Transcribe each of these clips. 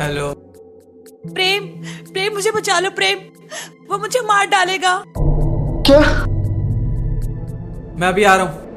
Hello. प्रेम, प्रेम मुझे बचा लो प्रेम, वो मुझे मार डालेगा। क्या? मैं अभी आ रहा हूँ।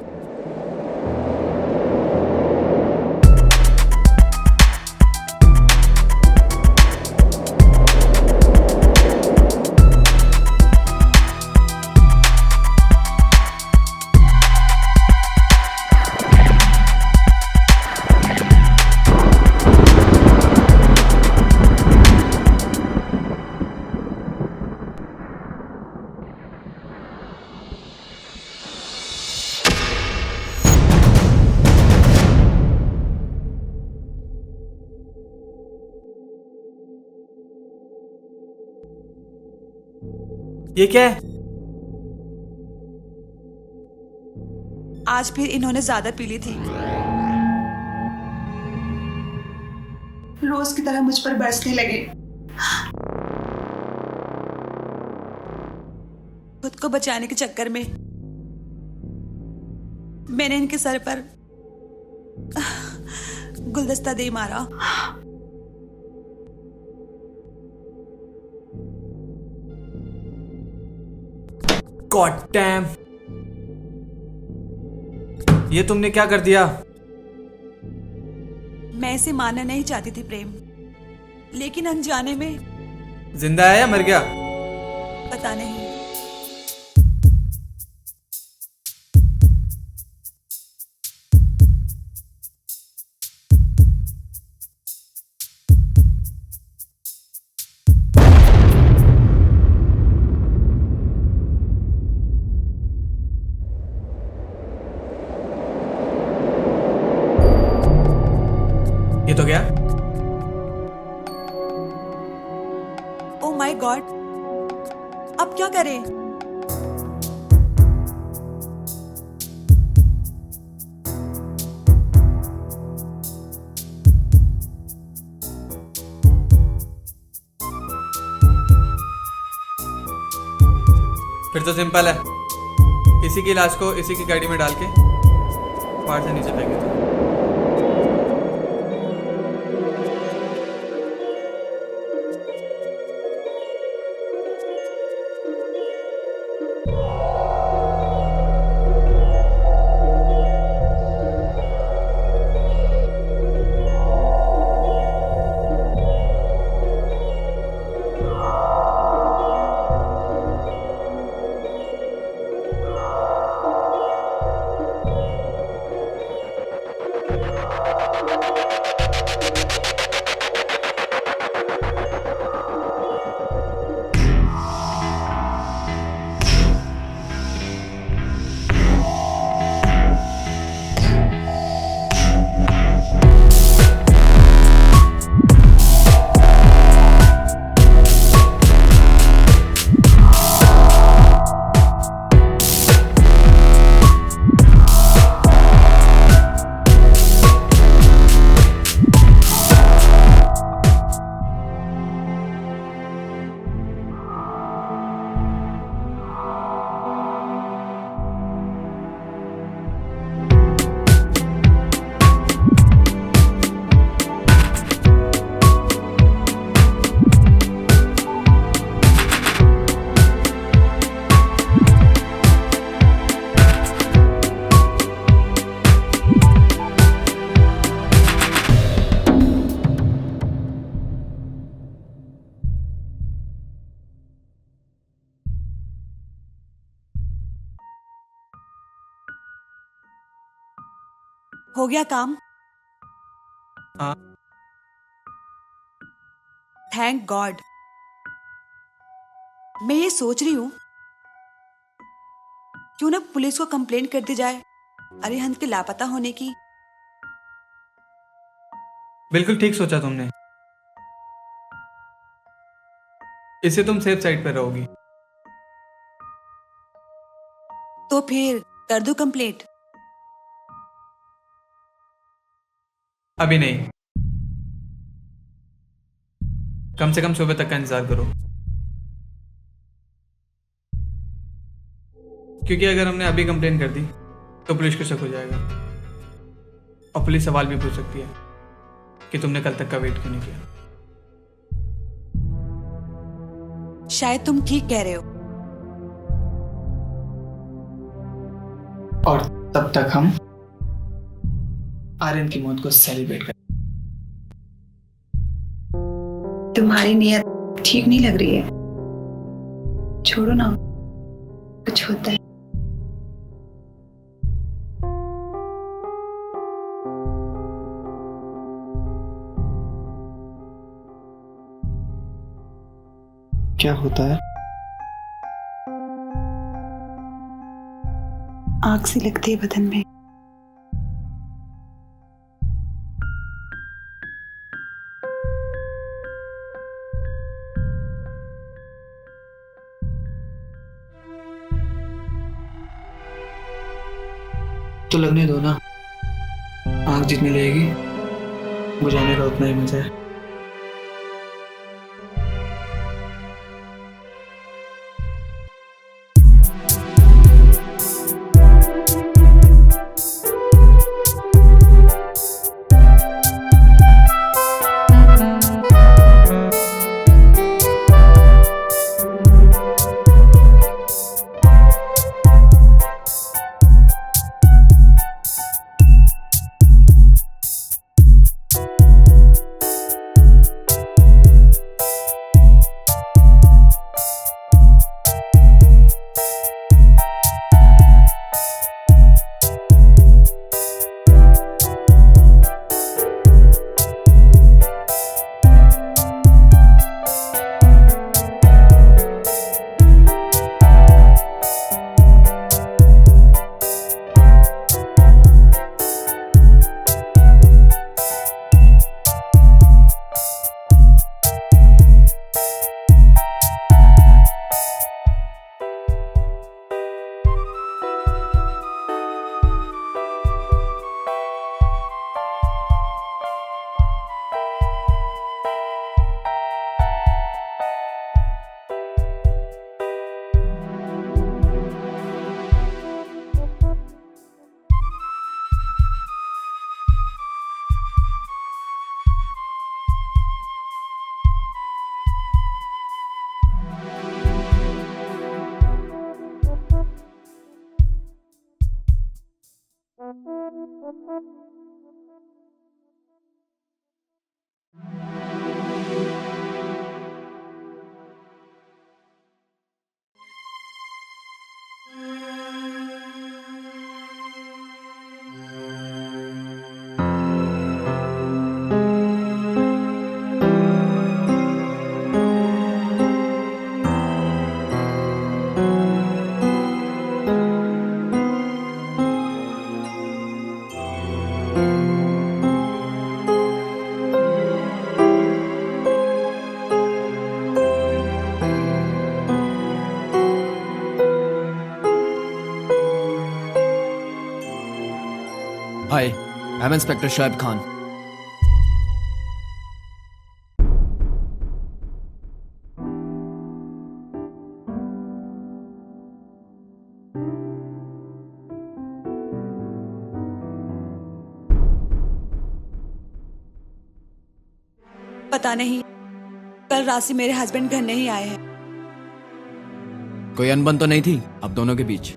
ये क्या है? आज फिर इन्होंने ज्यादा पी ली थी। रोज की तरह मुझ पर बरसने लगे। खुद को बचाने के चक्कर में मैंने इनके सर पर गुलदस्ता दे मारा। गॉड डैम, ये तुमने क्या कर दिया? मैं इसे मानना नहीं चाहती थी प्रेम, लेकिन अनजाने में। जिंदा है या मर गया? पता नहीं। ये तो क्या? ओ माय गॉड, अब क्या करें? फिर तो सिंपल है, इसी की लाश को इसी की गाड़ी में डाल के पहाड़ से नीचे फेंक देते। हो गया काम? हाँ। Thank God. मैं ये सोच रही हूं, क्यों ना पुलिस को कंप्लेंट कर दी जाए अरिहंत के लापता होने की। बिल्कुल ठीक सोचा तुमने, इससे तुम सेफ साइड पर रहोगी। तो फिर कर दूं कंप्लेंट? अभी नहीं, कम से कम सुबह तक का इंतजार करो, क्योंकि अगर हमने अभी कंप्लेन कर दी तो पुलिस को शक हो जाएगा और पुलिस सवाल भी पूछ सकती है कि तुमने कल तक का वेट क्यों नहीं किया। शायद तुम ठीक कह रहे हो। और तब तक हम आर्यन की मौत को सेलिब्रेट करें। तुम्हारी नीयत ठीक नहीं लग रही है, छोड़ो ना, कुछ होता है। क्या होता है? आग सी लगती है बदन में। तो लगने दो ना, आग जितनी लगेगी बुझाने का उतना ही मजा है। Hi, I'm Inspector Shoaib Khan. पता नहीं कल रात से मेरे हस्बैंड घर नहीं आए हैं। कोई अनबन तो नहीं थी आप दोनों के बीच,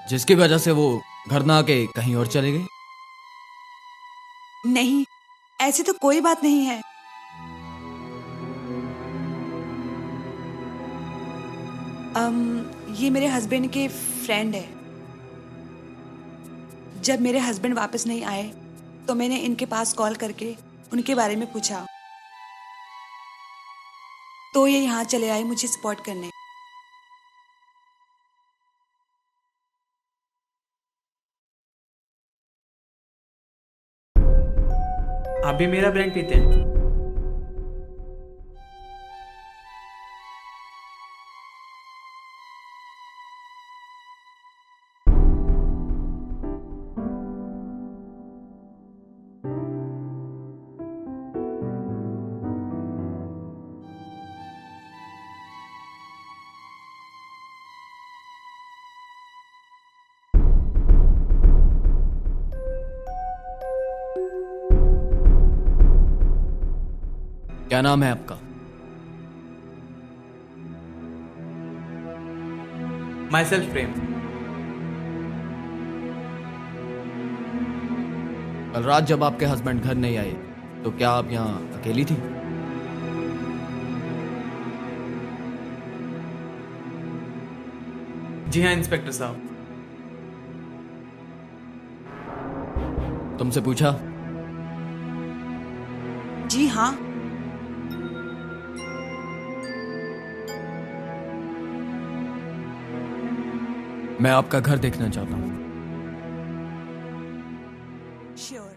जिसकी वजह से वो घर ना आके कहीं और चले गए? नहीं, ऐसी तो कोई बात नहीं है। ये मेरे हस्बैंड के फ्रेंड है। जब मेरे हस्बैंड वापस नहीं आए तो मैंने इनके पास कॉल करके उनके बारे में पूछा, तो ये यहाँ चले आए मुझे सपोर्ट करने। आप भी मेरा ब्रांड पीते हैं? क्या नाम है आपका? माई सेल्फ प्रेम। कल रात जब आपके हस्बैंड घर नहीं आए तो क्या आप यहाँ अकेली थी? जी हाँ इंस्पेक्टर साहब। तुमसे पूछा? जी हाँ। मैं आपका घर देखना चाहता हूँ। श्योर।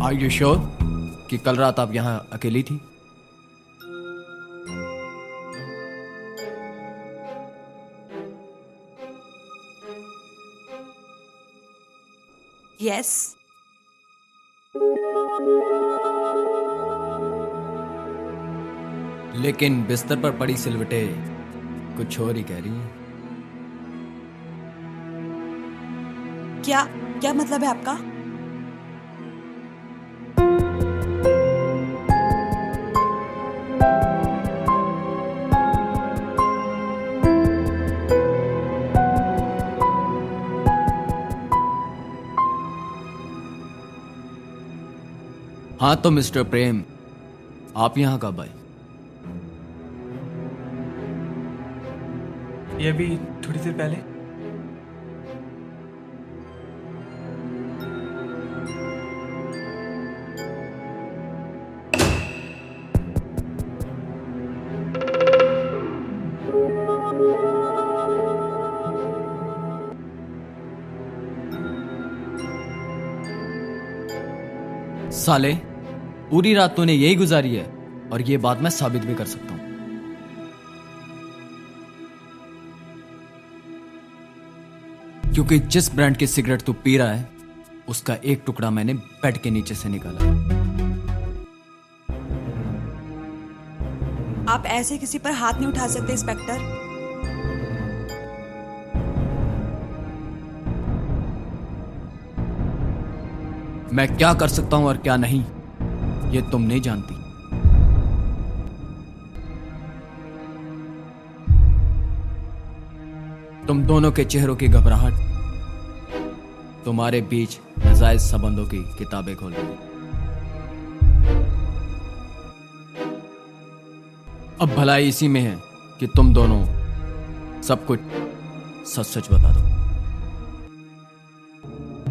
आर यू श्योर कि कल रात आप यहाँ अकेली थी? यस। लेकिन बिस्तर पर पड़ी सिलवटें कुछ और ही कह रही हैं। क्या क्या मतलब है आपका? हाँ तो मिस्टर प्रेम, आप यहाँ कब आए? ये अभी थोड़ी देर पहले। साले, पूरी रात तूने यही गुजारी है और ये बात मैं साबित भी कर सकता हूं। क्योंकि जिस ब्रांड की सिगरेट तू पी रहा है उसका एक टुकड़ा मैंने बेड के नीचे से निकाला। आप ऐसे किसी पर हाथ नहीं उठा सकते इंस्पेक्टर। मैं क्या कर सकता हूं और क्या नहीं ये तुम नहीं जानती। तुम दोनों के चेहरों की घबराहट तुम्हारे बीच नाजायज संबंधों की किताबें खोल रही। अब भलाई इसी में है कि तुम दोनों सब कुछ सच सच बता दो।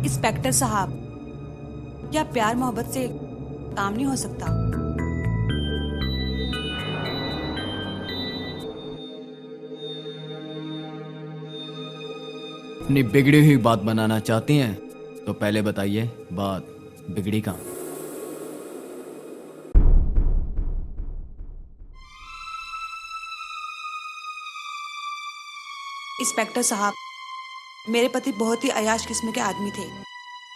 इंस्पेक्टर साहब, क्या प्यार मोहब्बत से काम नहीं हो सकता? अपनी बिगड़ी हुई बात बनाना चाहती हैं तो पहले बताइए बात बिगड़ी कहाँ? इंस्पेक्टर साहब, मेरे पति बहुत ही अयाश किस्म के आदमी थे।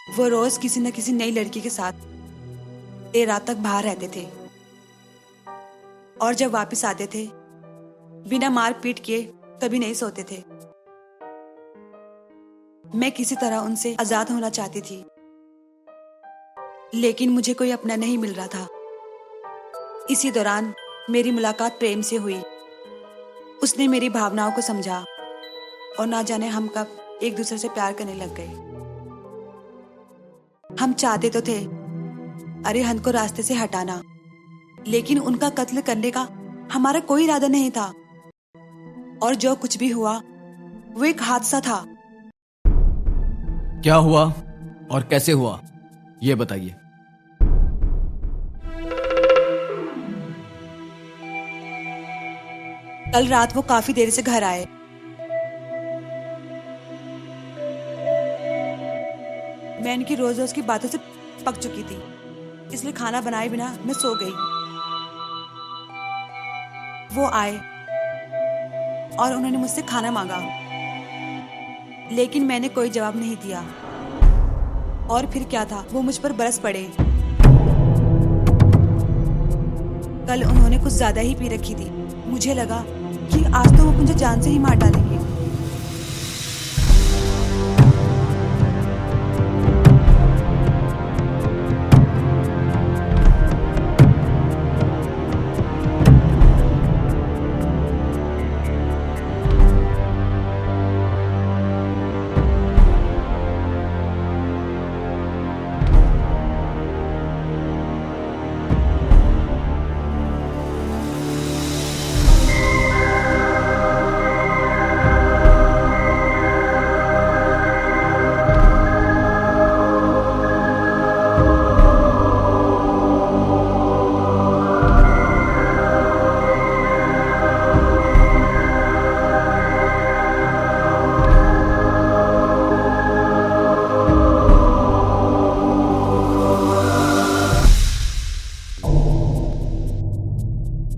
वो रोज किसी न किसी नई लड़की के साथ देर रात तक बाहर रहते थे और जब वापस आते थे बिना मार पीट किए कभी नहीं सोते थे। मैं किसी तरह उनसे आजाद होना चाहती थी, लेकिन मुझे कोई अपना नहीं मिल रहा था। इसी दौरान मेरी मुलाकात प्रेम से हुई। उसने मेरी भावनाओं को समझा और ना जाने हम कब एक दूसरे से प्यार करने लग गए। हम चाहते तो थे अरिहंत को रास्ते से हटाना, लेकिन उनका कत्ल करने का हमारा कोई इरादा नहीं था और जो कुछ भी हुआ वो एक हादसा था। क्या हुआ और कैसे हुआ ये बताइए। कल रात वो काफी देर से घर आए मैं इनकी रोज रोज की बातों से पक चुकी थी, इसलिए खाना बनाए बिना मैं सो गई। वो आए और उन्होंने मुझसे खाना मांगा, लेकिन मैंने कोई जवाब नहीं दिया। और फिर क्या था, वो मुझ पर बरस पड़े। कल उन्होंने कुछ ज्यादा ही पी रखी थी। मुझे लगा कि आज तो वो मुझे जान से ही मार डालेंगे।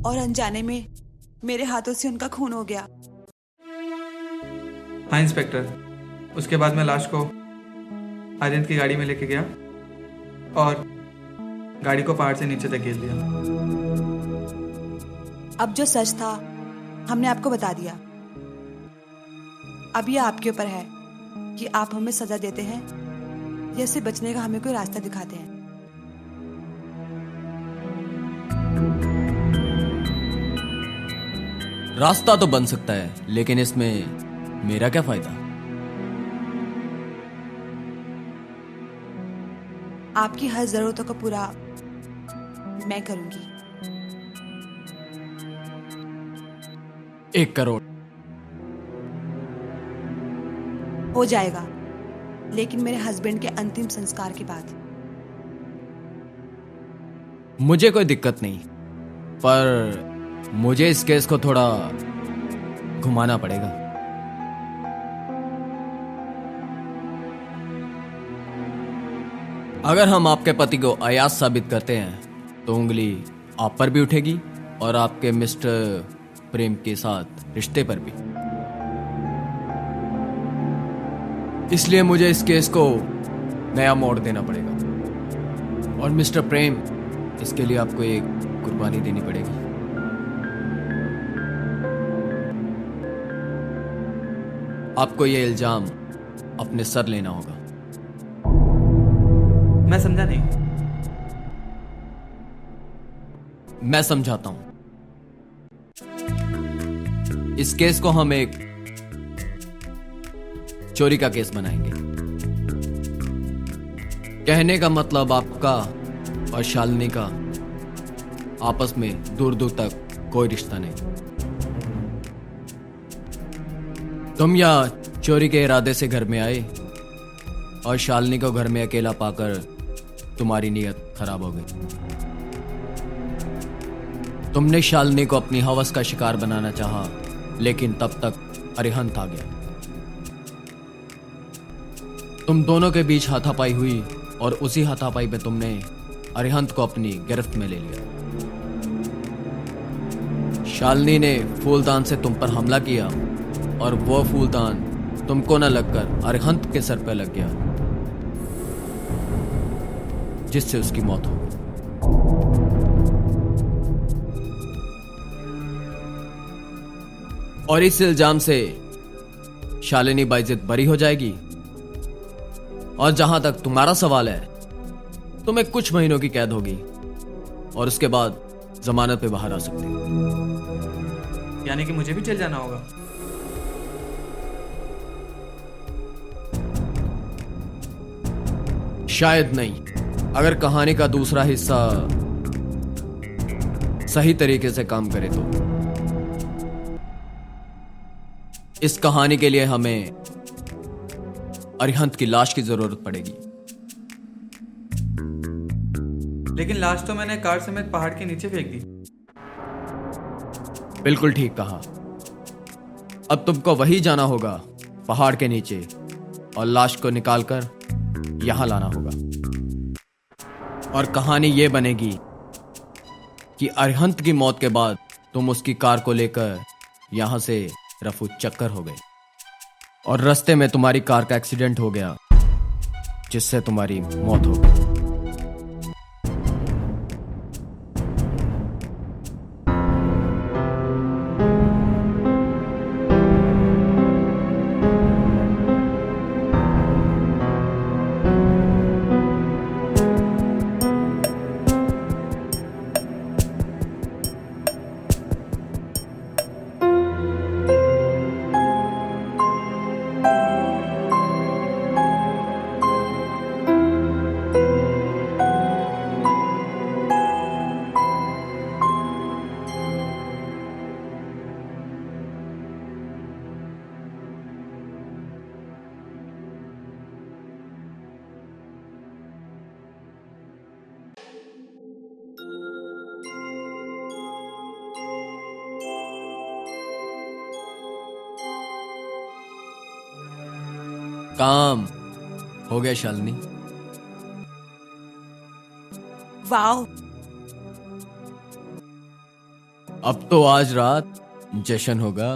और अनजाने में मेरे हाथों से उनका खून हो गया। हाँ इंस्पेक्टर, उसके बाद मैं लाश को आर्यन की गाड़ी में लेके गया और गाड़ी को पहाड़ से नीचे धकेल दिया। अब जो सच था हमने आपको बता दिया। अब ये आपके ऊपर है कि आप हमें सजा देते हैं या इससे बचने का हमें कोई रास्ता दिखाते हैं। रास्ता तो बन सकता है, लेकिन इसमें मेरा क्या फायदा? आपकी हर जरूरतों को पूरा मैं करूंगी। 1 करोड़ हो जाएगा, लेकिन मेरे हस्बैंड के अंतिम संस्कार के बाद। मुझे कोई दिक्कत नहीं, पर मुझे इस केस को थोड़ा घुमाना पड़ेगा। अगर हम आपके पति को अयाज साबित करते हैं तो उंगली आप पर भी उठेगी और आपके मिस्टर प्रेम के साथ रिश्ते पर भी। इसलिए मुझे इस केस को नया मोड़ देना पड़ेगा और मिस्टर प्रेम, इसके लिए आपको एक कुर्बानी देनी पड़ेगी। आपको यह इल्जाम अपने सर लेना होगा। मैं समझा नहीं। मैं समझाता हूं। इस केस को हम एक चोरी का केस बनाएंगे। कहने का मतलब आपका और शालिनी का आपस में दूर दूर तक कोई रिश्ता नहीं। तुम यहाँ चोरी के इरादे से घर में आए और शालिनी को घर में अकेला पाकर तुम्हारी नीयत खराब हो गई। तुमने शालिनी को अपनी हवस का शिकार बनाना चाहा, लेकिन तब तक अरिहंत आ गया। तुम दोनों के बीच हाथापाई हुई और उसी हाथापाई में तुमने अरिहंत को अपनी गिरफ्त में ले लिया। शालिनी ने फूलदान से तुम पर हमला किया और वो फूलदान तुमको न लगकर अरिहंत के सर पर लग गया, जिससे उसकी मौत हो गई। और इस इल्जाम से शालिनी बाइज्जत बरी हो जाएगी। और जहां तक तुम्हारा सवाल है, तुम्हें कुछ महीनों की कैद होगी और उसके बाद जमानत पे बाहर आ सकती हो। यानी कि मुझे भी जेल जाना होगा? शायद नहीं, अगर कहानी का दूसरा हिस्सा सही तरीके से काम करे तो। इस कहानी के लिए हमें अरिहंत की लाश की जरूरत पड़ेगी। लेकिन लाश तो मैंने कार समेत पहाड़ के नीचे फेंक दी। बिल्कुल ठीक कहा। अब तुमको वही जाना होगा, पहाड़ के नीचे, और लाश को निकालकर यहां लाना होगा। और कहानी ये बनेगी कि अरिहंत की मौत के बाद तुम उसकी कार को लेकर यहां से रफू चक्कर हो गए और रास्ते में तुम्हारी कार का एक्सीडेंट हो गया जिससे तुम्हारी मौत हो गई। काम हो गया शालिनी। वाओ, अब तो आज रात जश्न होगा।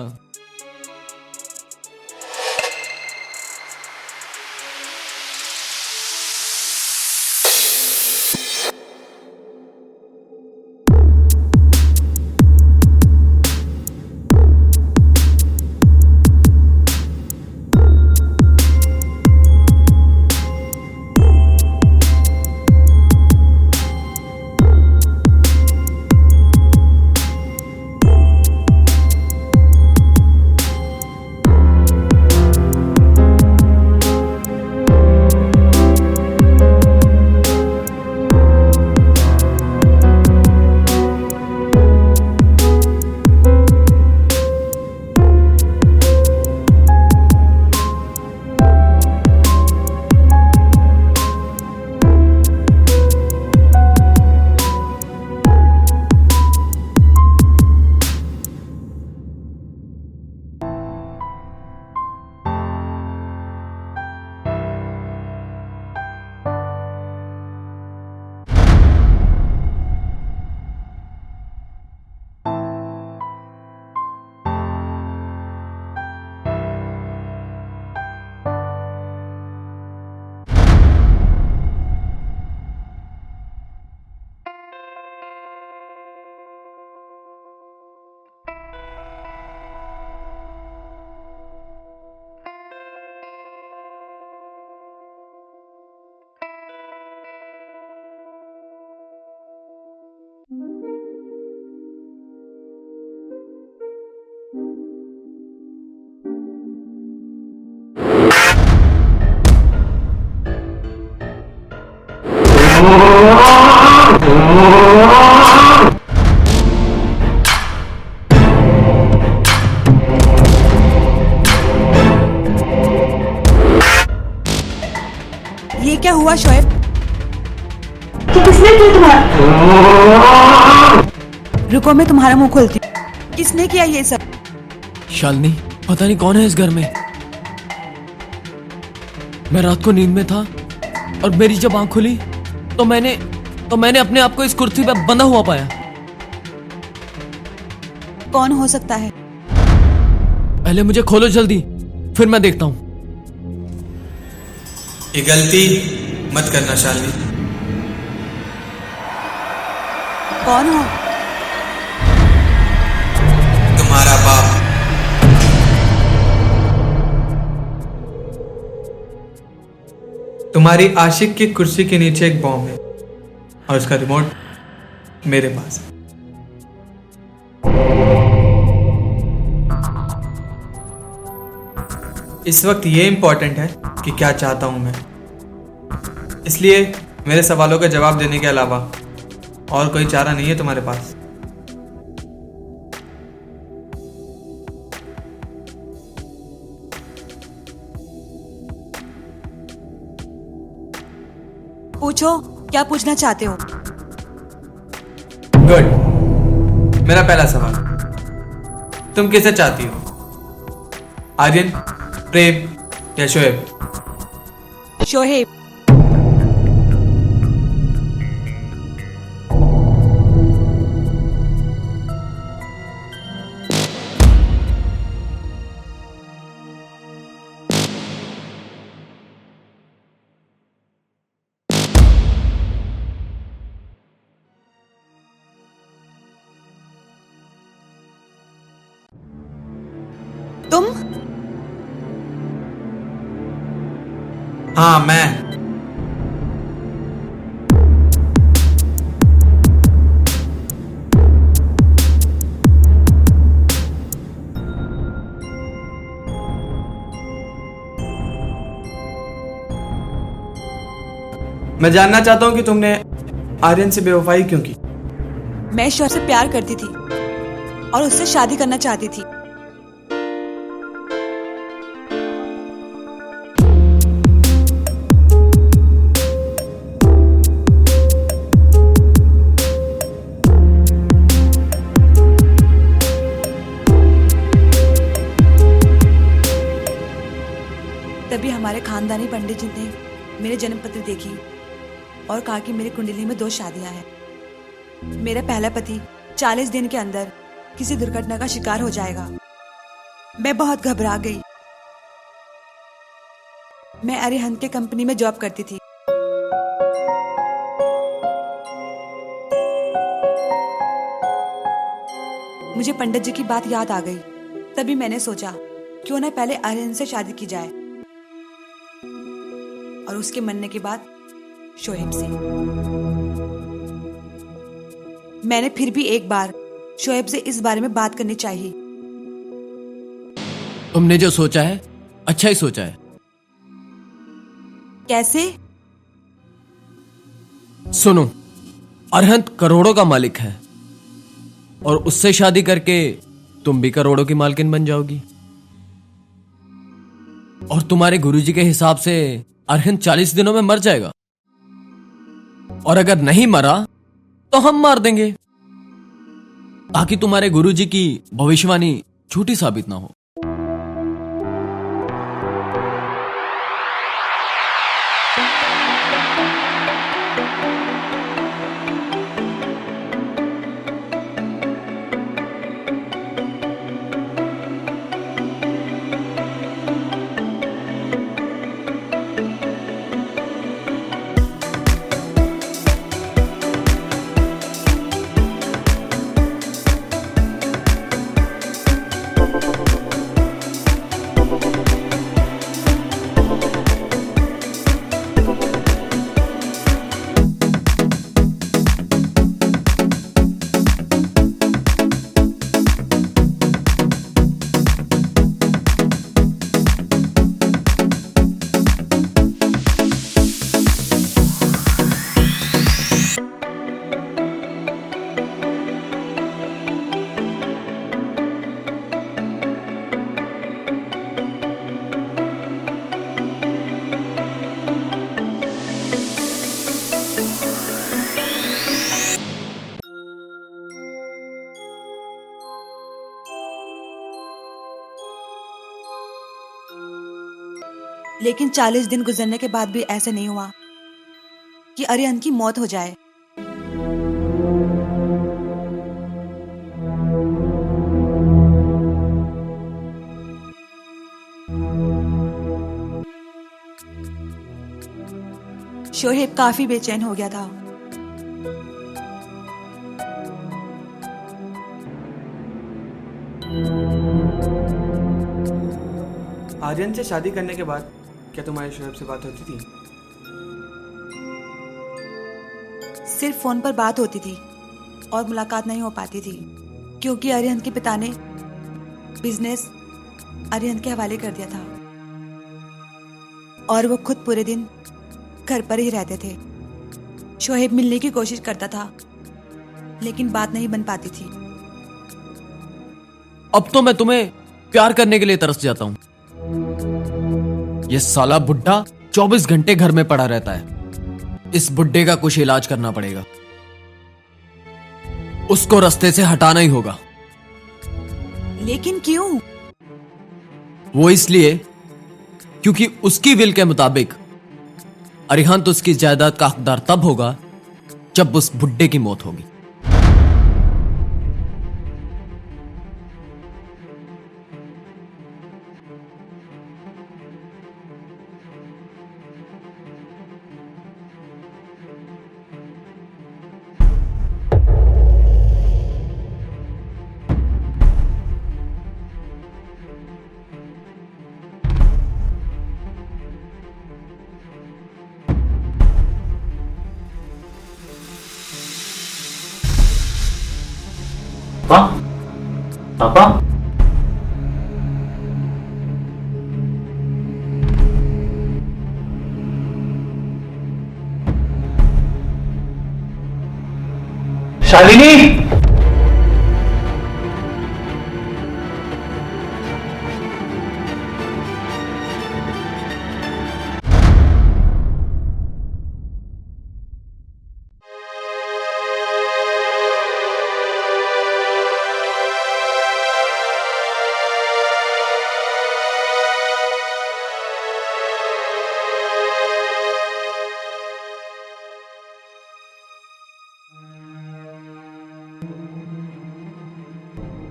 ये क्या हुआ शोएब? किसने किया तुम्हारा? रुको, मैं तुम्हारा मुंह खोलती हूँ। किसने किया ये सब? शालिनी, पता नहीं कौन है इस घर में। मैं रात को नींद में था और मेरी जब आंख खुली तो मैंने अपने आप को इस कुर्सी पे बंधा हुआ पाया। कौन हो सकता है? पहले मुझे खोलो जल्दी, फिर मैं देखता हूं। ये गलती मत करना शालिनी। कौन हो? तुम्हारा बाप। तुम्हारी आशिक की कुर्सी के नीचे एक बॉम्ब है और उसका रिमोट मेरे पास है। इस वक्त ये इंपॉर्टेंट है कि क्या चाहता हूं मैं, इसलिए मेरे सवालों का जवाब देने के अलावा और कोई चारा नहीं है तुम्हारे पास। पूछो, क्या पूछना चाहते हो? गुड। मेरा पहला सवाल, तुम किसे चाहती हो, आर्यन, प्रेम या शोएब? शोहेब। तुम? हाँ, मैं। मैं जानना चाहता हूँ कि तुमने आर्यन से बेवफाई क्यों की। मैं शोएब से प्यार करती थी और उससे शादी करना चाहती थी। तभी हमारे खानदानी पंडित जी ने मेरे जन्म पत्र देखी और कहा कि मेरी कुंडली में 2 शादियां हैं। मेरा पहला पति 40 दिन के अंदर किसी दुर्घटना का शिकार हो जाएगा। मैं बहुत घबरा गई। मैं अरिहंत के कंपनी में जॉब करती थी। मुझे पंडित जी की बात याद आ गई। तभी मैंने सोचा क्यों ना पहले अरिहंत से शादी की जाए और उसके मरने के बाद शोएब से। मैंने फिर भी एक बार शोएब से इस बारे में बात करनी चाहिए। तुमने जो सोचा है अच्छा ही सोचा है। कैसे? सुनो, अरिहंत करोड़ों का मालिक है और उससे शादी करके तुम भी करोड़ों की मालकिन बन जाओगी। और तुम्हारे गुरुजी के हिसाब से अरिहंत 40 दिनों में मर जाएगा और अगर नहीं मरा तो हम मार देंगे ताकि तुम्हारे गुरुजी की भविष्यवाणी झूठी साबित ना हो। लेकिन 40 दिन गुजरने के बाद भी ऐसा नहीं हुआ कि अरिहंत की मौत हो जाए। शोएब काफी बेचैन हो गया था। आर्यन से शादी करने के बाद क्या तुम्हारी शोएब से बात होती थी? सिर्फ फोन पर बात होती थी और मुलाकात नहीं हो पाती थी क्योंकि अरिहंत के पिता ने बिजनेस अरिहंत के हवाले कर दिया था और वो खुद पूरे दिन घर पर ही रहते थे। शोएब मिलने की कोशिश करता था लेकिन बात नहीं बन पाती थी। अब तो मैं तुम्हें प्यार करने के लिए तरस जाता हूं। ये साला बुड्ढा 24 घंटे घर में पड़ा रहता है। इस बुड्ढे का कुछ इलाज करना पड़ेगा। उसको रास्ते से हटाना ही होगा। लेकिन क्यों? वो इसलिए क्योंकि उसकी विल के मुताबिक अरिहंत उसकी जायदाद का हकदार तब होगा जब उस बुड्ढे की मौत होगी। पापा। शालिनी।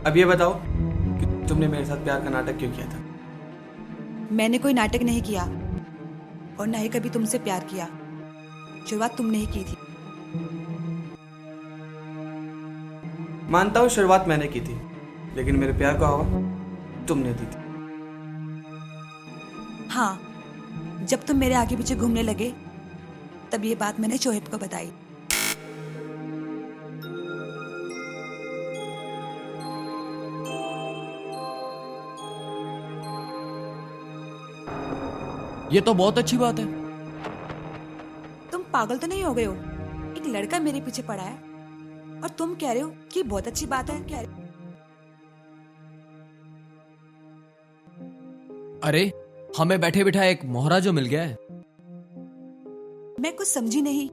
अब ये बताओ कि तुमने मेरे साथ प्यार का नाटक क्यों किया था? मैंने कोई नाटक नहीं किया और ना ही कभी तुमसे प्यार किया। शुरुआत तुमने ही की थी। मानता हूँ शुरुआत मैंने की थी, लेकिन मेरे प्यार को हवा तुमने दी थी। हाँ, जब तुम मेरे आगे पीछे घूमने लगे तब ये बात मैंने शोहेब को बताई। ये तो बहुत अच्छी बात है। तुम पागल तो नहीं हो गए हो? एक लड़का मेरे पीछे पड़ा है और तुम कह रहे हो कि बहुत अच्छी बात है। कह रहे अरे हमें बैठे बिठाए एक मोहरा जो मिल गया है। मैं कुछ समझी नहीं।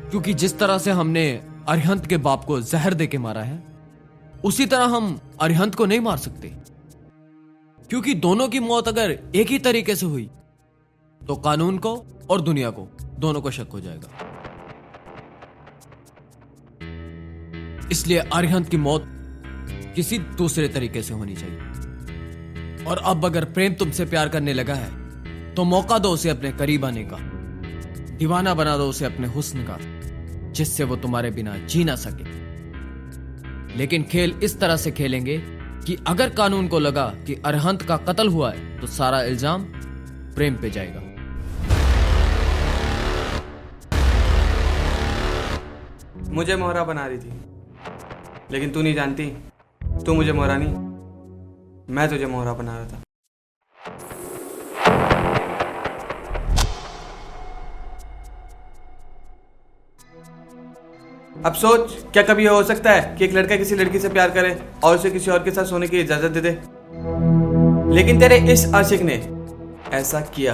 क्योंकि जिस तरह से हमने अरिहंत के बाप को जहर दे के मारा है, उसी तरह हम अरिहंत को नहीं मार सकते। क्योंकि दोनों की मौत अगर एक ही तरीके से हुई तो कानून को और दुनिया को दोनों को शक हो जाएगा। इसलिए अरिहंत की मौत किसी दूसरे तरीके से होनी चाहिए। और अब अगर प्रेम तुमसे प्यार करने लगा है तो मौका दो उसे अपने करीब आने का, दीवाना बना दो उसे अपने हुस्न का, जिससे वो तुम्हारे बिना जी ना सके। लेकिन खेल इस तरह से खेलेंगे कि अगर कानून को लगा कि अरिहंत का कत्ल हुआ है तो सारा इल्जाम प्रेम पे जाएगा। मुझे मोहरा बना रही थी, लेकिन तू नहीं जानती, तू मुझे मोहरा नहीं, मैं तुझे मोहरा बना रहा था। अब सोच, क्या कभी यह हो सकता है कि एक लड़का किसी लड़की से प्यार करे और उसे किसी और के साथ सोने की इजाजत दे दे? लेकिन तेरे इस आशिक ने ऐसा किया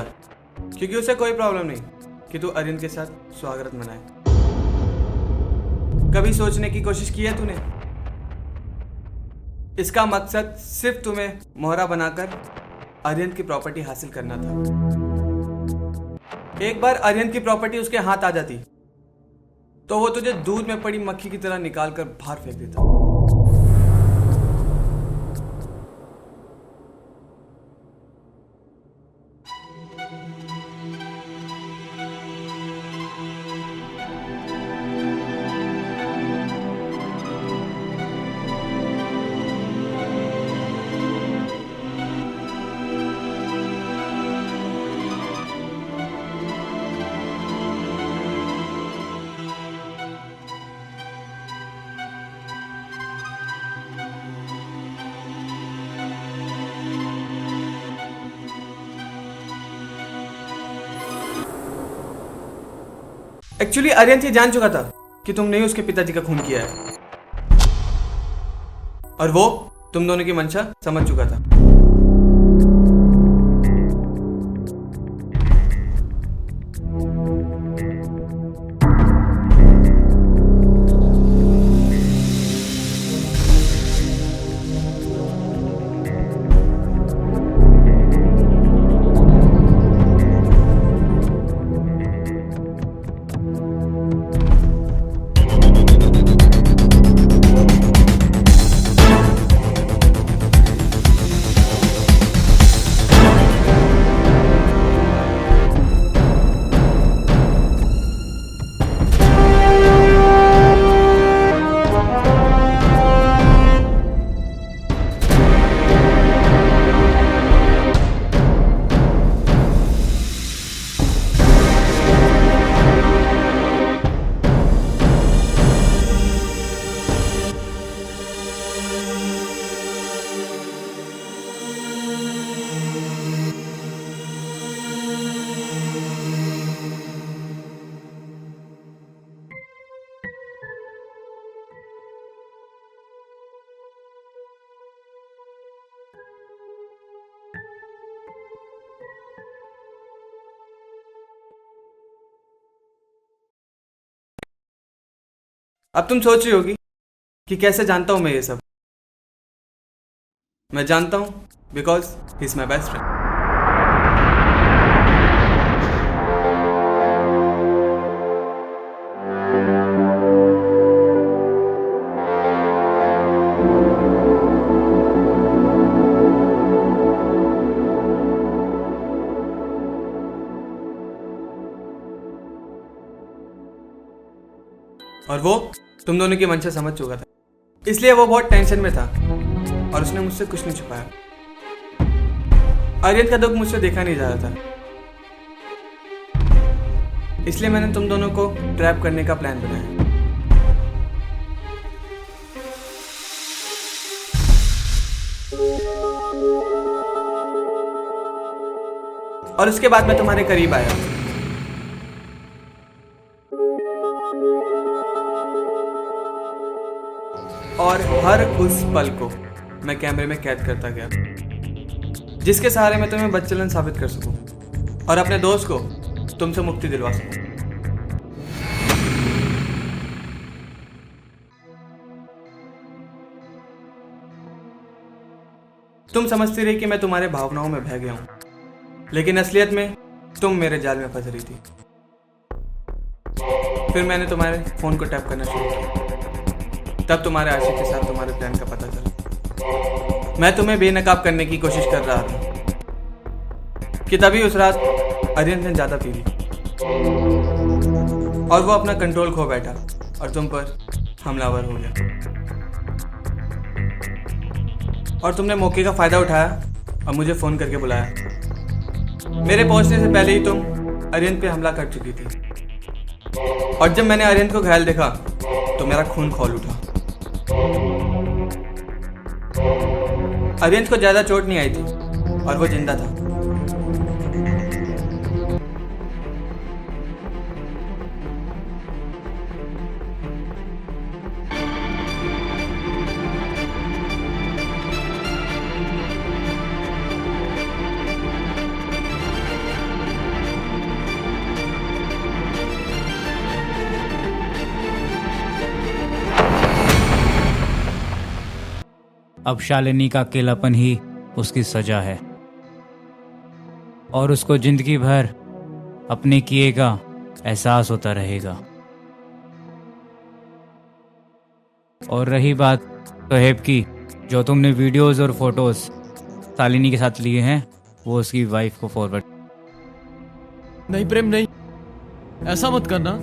क्योंकि उसे कोई प्रॉब्लम नहीं कि तू अरिहंत के साथ स्वागत मनाए। कभी सोचने की कोशिश की है तूने? इसका मकसद सिर्फ तुम्हें मोहरा बनाकर अरिहंत की प्रॉपर्टी हासिल करना था। एक बार अरिहंत की प्रॉपर्टी उसके हाथ आ जाती तो वो तुझे दूध में पड़ी मक्खी की तरह निकाल कर बाहर फेंक देता। एक्चुअली अरिहंत ये जान चुका था कि तुमने ही उसके पिताजी का खून किया है, और वो तुम दोनों की मंशा समझ चुका था। अब तुम सोच रही होगी कि कैसे जानता हूं मैं ये सब। मैं जानता हूं because he is my best friend. और वो तुम दोनों की मंशा समझ चुका था, इसलिए वो बहुत टेंशन में था और उसने मुझसे कुछ नहीं छुपाया। आर्यन का दुख मुझसे देखा नहीं जा रहा था, इसलिए मैंने तुम दोनों को ट्रैप करने का प्लान बनाया। और उसके बाद मैं तुम्हारे करीब आया और हर उस पल को मैं कैमरे में कैद करता गया, जिसके सहारे मैं तुम्हें बदचलन साबित कर सकूं और अपने दोस्त को तुमसे मुक्ति दिलवा सकूं। तुम समझती रही कि मैं तुम्हारे भावनाओं में बह गया हूं, लेकिन असलियत में तुम मेरे जाल में फंस रही थी। फिर मैंने तुम्हारे फोन को टैप करना शुरू किया, तब तुम्हारे आशिक के साथ तुम्हारे प्लान का पता चला। मैं तुम्हें बेनकाब करने की कोशिश कर रहा था कि तभी उस रात आर्यन ने ज्यादा पी ली और वो अपना कंट्रोल खो बैठा और तुम पर हमलावर हो गया। और तुमने मौके का फायदा उठाया और मुझे फोन करके बुलाया। मेरे पहुंचने से पहले ही तुम आर्यन पे हमला कर चुकी थी और जब मैंने आर्यन को घायल देखा तो मेरा खून खौल उठा। आर्यन को ज्यादा चोट नहीं आई थी और वो जिंदा था। अब शालिनी का अकेलापन ही उसकी सजा है और उसको जिंदगी भर अपने किए का एहसास होता रहेगा। और रही बात सोहेब की, जो तुमने वीडियोस और फोटोज शालिनी के साथ लिए हैं वो उसकी वाइफ को फॉरवर्ड। नहीं प्रेम नहीं, ऐसा मत करना।